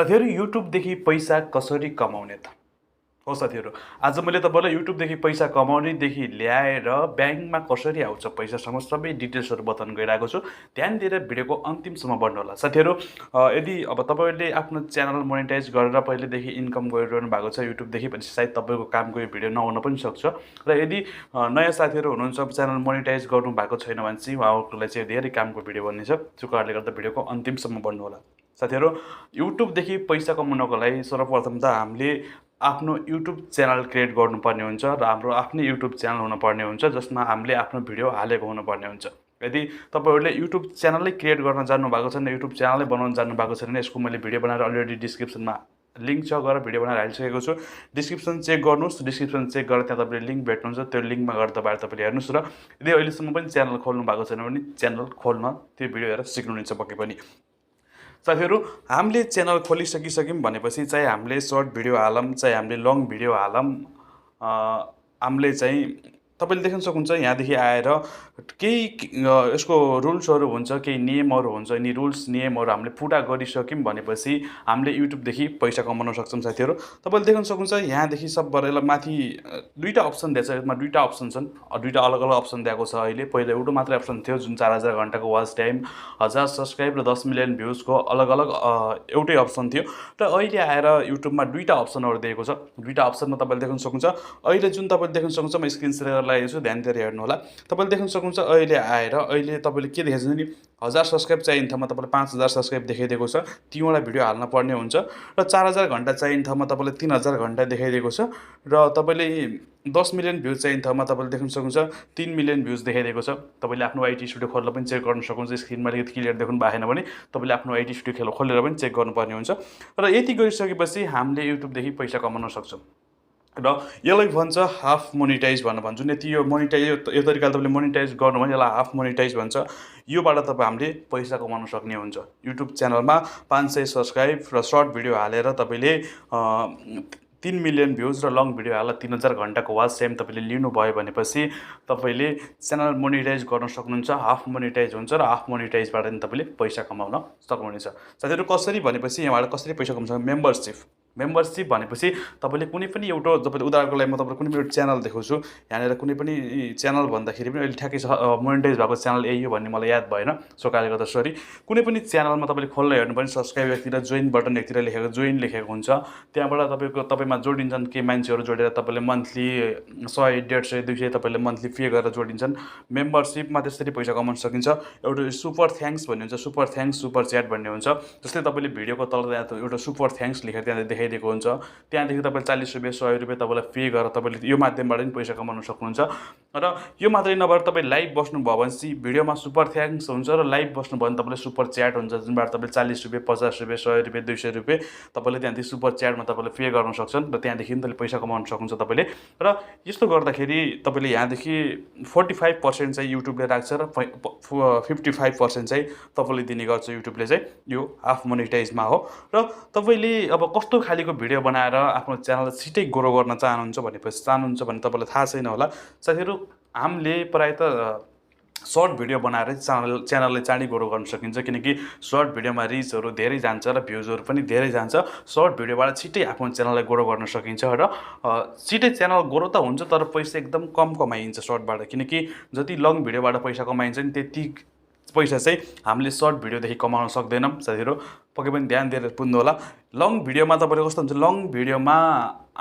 साथीहरु युट्युबदेखि पैसा कसरी कमाउने त हो साथीहरु। आज मैले तपाईलाई युट्युबदेखि पैसा कमाउनेदेखि ल्याएर ब्याङ्कमा कसरी आउँछ पैसासम्म सबै डिटेल्सहरु बताउन गइरहेको छु। ध्यान दिएर भिडियोको अन्तिमसम्म बढ्नु होला। साथीहरु यदि अब तपाईले आफ्नो च्यानल मोनेटाइज गरेर पहिलेदेखि इन्कम गरिरहनु भएको छ युट्युबदेखि भने सायद तपाईको कामको यो भिडियो नहुन पनि सक्छ। र यदि नयाँ साथीहरु हुनुहुन्छ च्यानल मोनेटाइज गर्नु भएको छैन भने चाहिँ उहाँहरुलाई चाहिँ धेरै कामको भिडियो बन्नेछ। त्यो कारणले गर्दा भिडियोको अन्तिमसम्म बढ्नु होला। साथीहरु युट्युबदेखि पैसा कमाउनको लागि सर्वप्रथम त हामीले आफ्नो युट्युब च्यानल क्रिएट गर्नुपर्ने हुन्छ र हाम्रो आफ्नै युट्युब च्यानल हुनुपर्ने हुन्छ जसमा हामीले आफ्नो भिडियो हालेको हुनुपर्ने हुन्छ। यदि तपाईहरुले युट्युब च्यानलै क्रिएट गर्न जान्नु भएको छैन, युट्युब च्यानलै बनाउन जान्नु भएको छैन, यसको मैले भिडियो बनाएर अलरेडी डिस्क्रिप्सनमा लिंक छ गएर भिडियो बनाएर हालिसकेको छु। डिस्क्रिप्सन चेक गर्नुस्, डिस्क्रिप्सन चेक गरेर त्यहाँ तपाईले लिंक भेट्नुहुन्छ। त्यो लिंकमा गएर तपाईले हेर्नुस् र यदि अहिलेसम्म पनि च्यानल खोल्नु भएको छैन भने च्यानल खोल्न त्यो भिडियो हेरेर सिक्नुहुनेछ पक्कै पनि। साथीहरु हामीले च्यानल खोलिसकिसक्यौं भनेपछि चाहिँ हामीले सर्ट भिडियो हालौं, चाहिँ हामीले लङ भिडियो हालौं, हामीले चाहिँ तपाईले देख्न सक्नुहुन्छ यहाँदेखि आएर केही यसको रुल्सहरु हुन्छ, केही नियमहरु हुन्छ। यिनी रुल्स नियमहरु हामीले पुरा गरिसक्यौं भनेपछि हामीले युट्युबदेखि पैसा कमाउन सक्छौं। साथीहरु तपाईले देख्न सक्नुहुन्छ यहाँदेखि सबभन्दा माथि दुईटा अप्सन दिएको छ। यसमा दुईटा अप्सन छन्, दुईटा अलग अलग अप्सन दिएको छ। अहिले पहिला एउटा मात्रै अप्सन थियो जुन 4000 घण्टाको वाच टाइम, 1000 सब्स्क्राइब र 10 मिलियन भ्युजको अलग अलग एउटै अप्सन थियो। र अहिले आएर युट्युबमा दुईटा अप्सनहरु दिएको छ। दुईटा अप्सनमा तपाईले देख्न सक्नुहुन्छ। अहिले जुन तपाईले देख्न सक्नुहुन्छ म स्क्रिन शेयर गरेर छु, ध्यान दिएर हेर्नु होला। तपाईले देख्न सक्नुहुन्छ अहिले आएर अहिले तपाईले के देखेछ नि 1000 सब्स्क्राइब चाहिने ठाउँमा तपाईले 5000 सब्स्क्राइब देखाइदिएको छ। तीवटा भिडियो हाल्न पर्ने हुन्छ र 4000 घण्टा चाहिने ठाउँमा तपाईले 3000 घण्टा देखाइदिएको छ र तपाईले 10 मिलियन भ्युज चाहिने ठाउँमा तपाईले देख्न सक्नुहुन्छ 3 मिलियन भ्युज देखाइदिएको छ। तपाईले आफ्नो आईटी स्टुडियो खोलेर पनि चेक गर्न सक्नुहुन्छ। स्क्रिनमा अलिकति क्लियर देख्नु भएन भने तपाईले आफ्नो आईटी स्टुडियो खोलेर पनि चेक गर्नुपर्ने हुन्छ। र यति गरिसकेपछि हामीले युट्युबदेखि पैसा कमाउन सक्छौं। र यसलाई भन्छ हाफ मोनेटाइज भनेर भन्छौं। यति यो मोनेटाइज यो तरिकाले तपाईले मोनेटाइज गर्नु भने यसलाई हाफ मोनेटाइज भन्छ। योबाट तपाईँ हामीले पैसा कमाउन सक्ने हुन्छ। युट्युब च्यानलमा 500 सब्स्क्राइब र सर्ट भिडियो हालेर तपाईले 3 मिलियन भ्युज र लङ भिडियो हालेर 3000 घण्टाको वाच टाइम तपाईले लिनुभयो भनेपछि तपाईले च्यानल मोनेटाइज गर्न सक्नुहुन्छ। हाफ मोनेटाइज हुन्छ र हाफ मोनेटाइजबाट नि तपाईले पैसा कमाउन सक्नुहुनेछ। साथीहरु कसरी भनेपछि यहाँबाट कसरी पैसा कमाउन सक्नुहुन्छ। मेम्बरशिप भनेपछि तपाईले कुनै पनि एउटा तपाईले उदाहरणको लागि म तपाईलाई कुनै पनि च्यानल देखाउँछु। यहाँनेर कुनै पनि च्यानल भन्दाखेरि पनि अहिले ठ्याक्कै मोनेटाइज भएको च्यानल यही हो भन्ने मलाई याद भएन, सो कारणले गर्दा सरी। कुनै पनि च्यानलमा तपाईले खोल्न हेर्नु पनि सब्स्क्राइब एकतिर जोइन बटन एकतिर लेखेको जोइन लेखेको हुन्छ। त्यहाँबाट तपाईमा जोडिन्छन् के मान्छेहरु जोडेर तपाईले मन्थली 100 150 200 तपाईले मन्थली पे गरेर जोडिन्छन्। मेम्बरशिपमा त्यसरी पैसा कमाउन सकिन्छ। एउटा सुपर थ्याङ्क्स भन्ने हुन्छ, सुपर थ्याङ्क्स सुपर च्याट भन्ने हुन्छ। जस्तै तपाईले भिडियोको तल एउटा सुपर थ्याङ्क्स लेखेर त्यहाँ देखाइदिएको हुन्छ। त्यहाँदेखि तपाईले 40 रुपैयाँ 100 रुपैयाँ तपाईलाई पे गरेर तपाईले यो माध्यमबाट पनि पैसा कमाउन सक्नुहुन्छ। र यो मात्रै नभएर तपाई लाइभ बस्नु भयो भने चाहिँ भिडियोमा सुपर थ्याङ्क्स हुन्छ र लाइभ बस्नु भयो भने तपाईले सुपर च्याट हुन्छ जुनबाट तपाईले 40 रुपैयाँ 50 रुपैयाँ 100 रुपैयाँ 200 रुपैयाँ तपाईले त्यहाँदेखि सुपर च्याटमा तपाईले पे गर्न सक्छन् र त्यहाँदेखि पनि पैसा कमाउन सक्नुहुन्छ तपाईले। र यस्तो गर्दाखेरि तपाईले यहाँदेखि 45% चाहिँ युट्युबले राख्छ र 55% चाहिँ तपाईले दिने गर्छ युट्युबले चाहिँ। यो हाफ मोनेटाइजमा हो। र तपाईले अब कस्तो खालीको भिडियो बनाएर आफ्नो च्यानल छिटै ग्रो गर्न चाहनुहुन्छ भने तपाईलाई थाहा छैन होला। साथीहरु हामीले प्राय त सर्ट भिडियो बनाएर च्यानललाई चाँडै ग्रो गर्न सकिन्छ, किनकि सर्ट भिडियोमा रिचहरु धेरै जान्छ र भ्युजहरु पनि धेरै जान्छ। सर्ट भिडियोबाट छिटै आफ्नो च्यानललाई ग्रो गर्न सकिन्छ र छिटै च्यानल ग्रो त हुन्छ तर पैसा एकदम कम कमाइन्छ सर्टबाट, किनकि जति लङ भिडियोबाट पैसा कमाइन्छ नि त्यति पैसा चाहिँ हामीले सर्ट भिडियोदेखि कमाउन सक्दैनौं। साथीहरु पक्कै पनि ध्यान दिएर बुझ्नु होला। लङ भिडियोमा तपाईले कस्तो हुन्छ, लङ भिडियोमा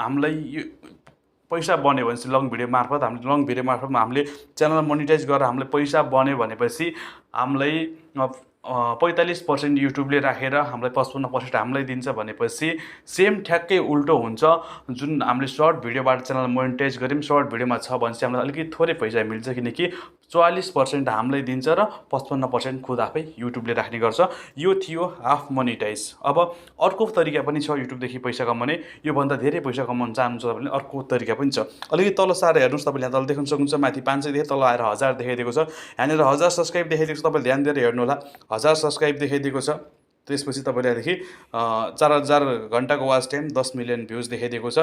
हामीलाई पैसा बन्यो भने चाहिँ लङ भिडियो मार्फत हामीले च्यानल मोनेटाइज गरेर हामीले पैसा बन्यो भनेपछि हामीलाई 45% युट्युबले राखेर हामीलाई 55% हामीलाई दिन्छ भनेपछि सेम ठ्याक्कै उल्टो हुन्छ। जुन हामीले सर्ट भिडियोबाट च्यानल मोनेटाइज गर्यौं, सर्ट भिडियोमा छ भने चाहिँ हामीलाई अलिकति थोरै पैसा मिल्छ, किनकि 44% हामीलाई दिन्छ र 55% खुद आफै युट्युबले राख्ने गर्छ। यो थियो हाफ मोनेटाइज। अब अर्को तरिका पनि छ युट्युबदेखि पैसा कमाउने। यो भन्दा धेरै पैसा कमाउन चाहनुहुन्छ भने अर्को तरिका पनि छ। अलिकति तल सारे हेर्नुस्, तपाईले यहाँ तल देख्न सक्नुहुन्छ माथि 500 देखि तल आएर 1000 देखाइदिएको छ। यहाँनेर 1000 सब्स्क्राइब देखाइदिएको छ, तपाईले ध्यान दिएर हेर्नु होला। 1000 सब्स्क्राइब देखाइदिएको छ। त्यसपछि तपाईले देखि 4000 घण्टाको वाच टाइम 10 मिलियन भ्युज देखाइदिएको छ।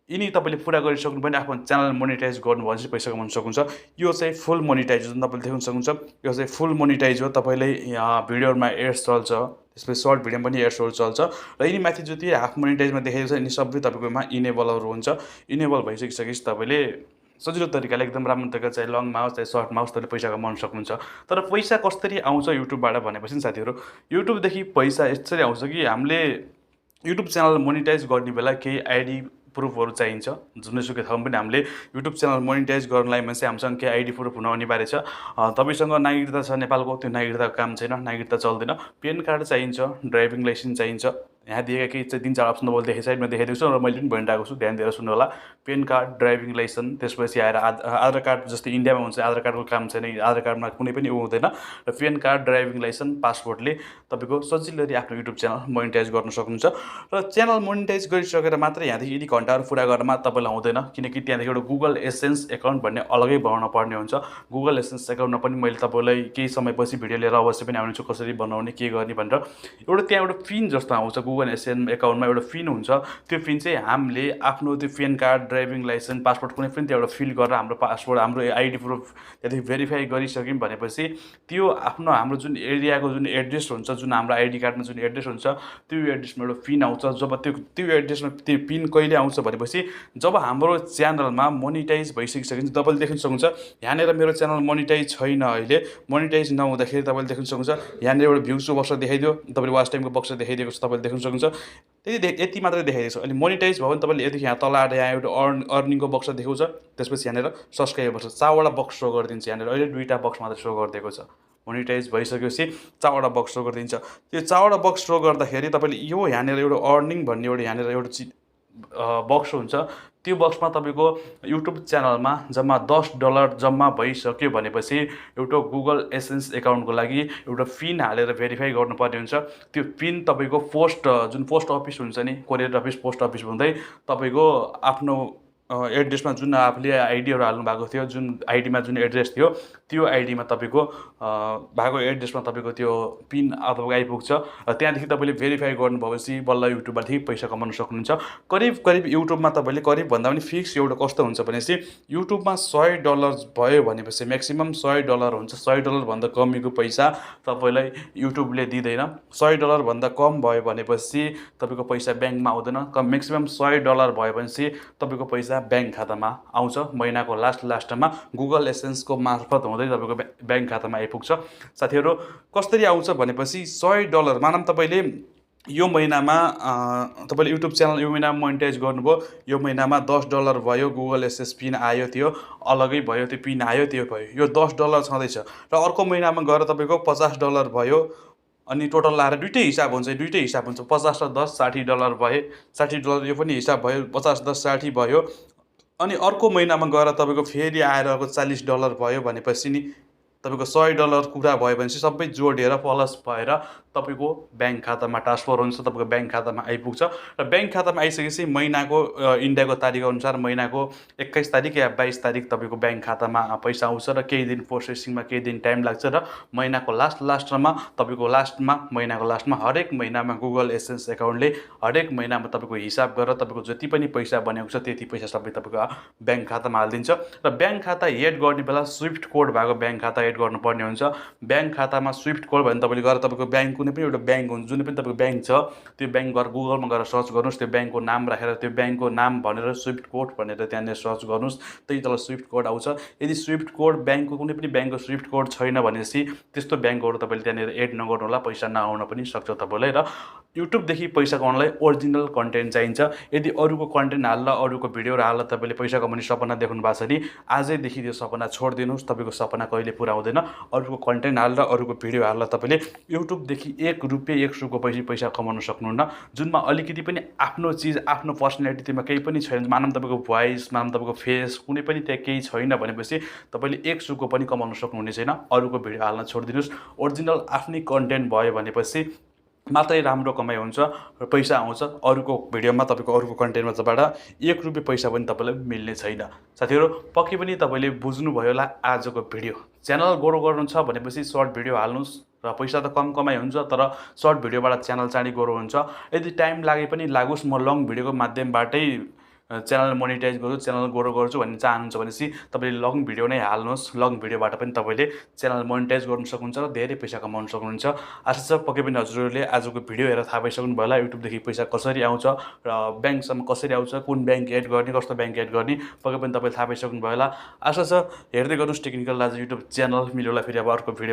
यिनी तपाईँले पुरा गरिसक्नु भने आफ्नो च्यानल मोनिटाइज गर्नुभयो भने चाहिँ पैसा कमाउन सक्नुहुन्छ। यो चाहिँ फुल मोनिटाइज हो, जुन तपाईँले देख्न सक्नुहुन्छ। यो चाहिँ फुल मोनिटाइज हो। तपाईँले भिडियोमा एड्स चल्छ, त्यसपछि सर्ट भिडियोमा पनि एड्सहरू चल्छ र यिनी माथि जति हाफ मोनिटाइजमा देखाइएको छ यिनी सबै तपाईँकोमा इनेबलहरू हुन्छ। इनेबल भइसकिसकेपछि तपाईँले सजिलो तरिकाले एकदम राम्रो तरिकाले चाहे लङमा होस् चाहे सर्टमा होस् तपाईँले पैसा कमाउन सक्नुहुन्छ। तर पैसा कसरी आउँछ युट्युबबाट भनेपछि नि साथीहरू, युट्युबदेखि पैसा यसरी आउँछ कि हामीले युट्युब च्यानल मोनिटाइज गर्ने बेला केही आइडी प्रुफहरू चाहिन्छ। जुनैसुकै ठाउँमा पनि हामीले युट्युब च्यानल मोनिटाइज गर्नलाई भने चाहिँ हामीसँग केही आइडी प्रुफ हुन अनिवार्य छ। तपाईँसँग नागरिकता छ नेपालको, त्यो नागरिकताको काम छैन, नागरिकता चल्दैन। पेन कार्ड चाहिन्छ, ड्राइभिङ लाइसेन्स चाहिन्छ। यहाँ दिएका केही चाहिँ 3-4 अप्सन तपाईँले देखेँ साइडमा देखाइदिएको छु र मैले पनि भनिरहेको छु, ध्यान दिएर सुन्नु होला। पेन कार्ड, ड्राइभिङ लाइसेन्स, त्यसपछि आएर आधार कार्ड। जस्तै इन्डियामा हुन्छ आधार कार्डको काम छैन, आधार कार्डमा कुनै पनि हुँदैन र पेन कार्ड, ड्राइभिङ लाइसेन्स, पासपोर्टले तपाईँको सजिलैले आफ्नो युट्युब च्यानल मोनिटाइज गर्न सक्नुहुन्छ। र च्यानल मोनिटाइज गरिसकेर मात्र यहाँदेखि यदि घन्टाहरू पुरा गर्नमा तपाईँलाई हुँदैन, किनकि त्यहाँदेखि एउटा गुगल एसेन्स एकाउन्ट भन्ने अलगै बनाउन पर्ने हुन्छ। गुगल एसेन्स एकाउन्टमा पनि मैले तपाईँलाई केही समयपछि भिडियो लिएर अवश्य पनि आउने छु, कसरी बनाउने के गर्ने भनेर। त्यहाँ एउटा पिन जस्तो आउँछ गुगल एसेन्स एकाउन्टमा, एउटा पिन हुन्छ। त्यो पिन चाहिँ हामीले आफ्नो त्यो PAN card, driving licence, passport कुनै पनि त्यहाँबाट फिल गरेर हाम्रो पासपोर्ट, हाम्रो आइडी प्रुफ त्यहाँदेखि भेरिफाई गरिसक्यौँ भनेपछि त्यो आफ्नो हाम्रो जुन एरियाको जुन एड्रेस हुन्छ, जुन हाम्रो आइडी कार्डमा जुन एड्रेस हुन्छ, त्यो एड्रेसमा एउटा पिन आउँछ। जब त्यो एड्रेसमा त्यो पिन कहिले आउँछ भनेपछि जब हाम्रो च्यानलमा मोनिटाइज भइसकिसकेपछि तपाईँले देख्न सक्नुहुन्छ। यहाँनिर मेरो च्यानल मोनिटाइज छैन, अहिले मोनिटाइज नहुँदाखेरि तपाईँले देख्न सक्नुहुन्छ यहाँनिर एउटा भ्युजको बक्स देखाइदियो, तपाईँले वाच टाइमको बक्स देखाइदिएको छ, तपाईँले देख्न सक्नुहुन्छ। यति मात्रै देखाइदिएको छ। अनि मोनिटाइज भयो भने तपाईँले यदि यहाँ तल आएर यहाँ एउटा अर्निङको बक्स देखाउँछ, त्यसपछि यहाँनिर सब्सक्राइबर छ, 4वटा बक्स सो गरिदिन्छ। यहाँनिर अहिले 2टा बक्स मात्रै सो गरिदिएको छ। मोनिटाइज भइसकेपछि 4वटा बक्स सो गरिदिन्छ। त्यो 4वटा बक्स सो गर्दाखेरि तपाईँले यो यहाँनिर एउटा अर्निङ भन्ने एउटा यहाँनिर एउटा बक्स हुन्छ। त्यो बक्समा तपाईँको युट्युब च्यानलमा जम्मा $10 जम्मा भइसक्यो भनेपछि एउटा गुगल एसेन्स एकाउन्टको लागि एउटा पिन हालेर भेरिफाई गर्नुपर्ने हुन्छ। त्यो पिन तपाईँको जुन पोस्ट अफिस हुन्छ नि, कोरियर अफिस, पोस्ट अफिस हुँदै तपाईँको आफ्नो एड्रेसमा जुन आफूले आइडीहरू हाल्नु भएको थियो, जुन आइडीमा जुन एड्रेस थियो, त्यो आइडीमा तपाईँको भएको एड्रेसमा तपाईँको त्यो पिन तपाईँको आइपुग्छ। त्यहाँदेखि तपाईँले भेरिफाई गर्नुभएपछि बल्ल युट्युबबाट पैसा कमाउन सक्नुहुन्छ। करिब युट्युबमा तपाईँले करिब भन्दा पनि फिक्स एउटा कस्तो हुन्छ भनेपछि युट्युबमा $100 भयो भनेपछि म्याक्सिमम् $100 हुन्छ। $100 भन्दा कमीको पैसा तपाईँलाई युट्युबले दिँदैन। $100 भन्दा कम भयो भनेपछि तपाईँको पैसा ब्याङ्कमा आउँदैन। म्याक्सिमम् $100 भयो भनेपछि तपाईँको पैसा ब्याङ्क खातामा आउँछ। महिनाको लास्टमा गुगल एसेन्सको मार्फत हुँदै तपाईँको ब्याङ्क खातामा आइपुग्छ। साथीहरू कसरी आउँछ भनेपछि $100 मानौँ तपाईँले यो महिनामा तपाईँले युट्युब च्यानल यो महिनामा मोनिटाइज गर्नुभयो, यो महिनामा $10 भयो, गुगल एसेन्स पिन आयो, त्यो अलगै भयो, त्यो पिन आयो, त्यो भयो, यो $10 छँदैछ। र अर्को महिनामा गएर तपाईँको $50 भयो। अनि टोटल लाएर दुइटै हिसाब हुन्छ, 50 र 10 $60 भए, $60 यो पनि हिसाब भयो, 50, 10, 60 भयो। अनि अर्को महिनामा गएर तपाईँको फेरि आएर अर्को $40 भयो भनेपछि नि तपाईँको $100 कुरा भयो भने चाहिँ सबै जोडेर प्लस भएर तपाईँको ब्याङ्क खातामा ट्रान्सफर हुन्छ, तपाईँको ब्याङ्क खातामा आइपुग्छ। र ब्याङ्क खातामा आइसकेपछि महिनाको इन्डियाको तारिक अनुसार महिनाको 21 तारिक या 22 तारिक तपाईँको ब्याङ्क खातामा पैसा आउँछ र केही दिन प्रोसेसिङमा केही दिन टाइम लाग्छ। र महिनाको लास्टमा तपाईँको महिनाको लास्टमा हरेक महिनामा गुगल एसेन्स एकाउन्टले हरेक महिनामा तपाईँको हिसाब गरेर तपाईँको जति पनि पैसा बनेको छ त्यति पैसा सबै तपाईँको ब्याङ्क खातामा हालिदिन्छ। र ब्याङ्क खाता एड गर्ने बेला स्विफ्ट कोड भएको ब्याङ्क खाता एड गर्नुपर्ने हुन्छ। ब्याङ्क खातामा स्विफ्ट कोड भने तपाईँले गएर तपाईँको ब्याङ्क कुनै पनि एउटा ब्याङ्क हुन्छ, जुनै पनि तपाईँको ब्याङ्क छ त्यो ब्याङ्क गएर गुगलमा गएर सर्च गर्नुहोस्, त्यो ब्याङ्कको नाम राखेर त्यो ब्याङ्कको नाम भनेर स्विफ्ट कोड भनेर त्यहाँनिर सर्च गर्नुहोस्, त्यही तल स्विफ्ट कोड आउँछ। यदि स्विफ्ट कोड ब्याङ्कको कुनै पनि ब्याङ्कको स्विफ्ट कोड छैन भनेपछि त्यस्तो ब्याङ्कहरू तपाईँले त्यहाँनिर एड नगर्नु होला, पैसा नआउन पनि सक्छ तपाईँलाई। र युट्युबदेखि पैसा कमाउनलाई ओरिजिनल कन्टेन्ट चाहिन्छ। यदि अरूको कन्टेन्ट हाल्दा, अरूको भिडियोहरू हाल्दा तपाईँले पैसा कमाउने सपना देख्नु भएको छ भने आजैदेखि त्यो सपना छोडिदिनुहोस्, तपाईँको सपना कहिले पुरा हुँदैन। अरूको कन्टेन्ट हालेर, अरूको भिडियो हाल्दा तपाईँले युट्युबदेखि ₹1 पैसा कमाउन सक्नुहुन्न। जुनमा अलिकति पनि आफ्नो चिज, आफ्नो पर्सनालिटीमा केही पनि छैन, मानौँ तपाईँको भोइस, मानौँ तपाईँको फेस, कुनै पनि त्यहाँ केही छैन भनेपछि तपाईँले ₹1 पनि कमाउन सक्नुहुने छैन। अरूको भिडियो हाल्न छोडिदिनुहोस्। ओरिजिनल आफ्नै कन्टेन्ट भयो भनेपछि मात्रै राम्रो कमाइ हुन्छ र पैसा आउँछ। अरूको भिडियोमा तपाईँको अरूको कन्टेन्टमा तपाईँबाट ₹1 पैसा पनि तपाईँलाई मिल्ने छैन। साथीहरू पक्कै पनि तपाईँले बुझ्नुभयो होला आजको भिडियो। च्यानल ग्रो गर्नु छ भनेपछि सर्ट भिडियो हाल्नुहोस् र पैसा त कम कमाइ हुन्छ, तर सर्ट भिडियोबाट च्यानल चाँडै ग्रो हुन्छ। यदि टाइम लागे पनि लागोस्, म लङ भिडियोको माध्यमबाटै च्यानल मोनिटाइज गर्छु, च्यानल ग्रो गर्छु भन्ने चाहनुहुन्छ भनेपछि तपाईँले लङ भिडियो नै हाल्नुहोस्। लङ भिडियोबाट पनि तपाईँले च्यानल मोनिटाइज गर्नु सक्नुहुन्छ र धेरै पैसा कमाउन सक्नुहुन्छ। आशा छ पक्कै पनि हजुरहरूले आजको भिडियो हेरेर थाहा पाइसक्नु भयो होला युट्युबदेखि पैसा कसरी आउँछ र ब्याङ्कसम्म कसरी आउँछ, कुन ब्याङ्क एड गर्ने, कस्तो ब्याङ्क एड गर्ने, पक्कै पनि तपाईँले थाहा पाइसक्नु भयो होला। आशा छ हेर्दै गर्नुहोस् टेक्निकल राजा युट्युब च्यानल। मिल्यो होला फेरि अब अर्को भिडियो।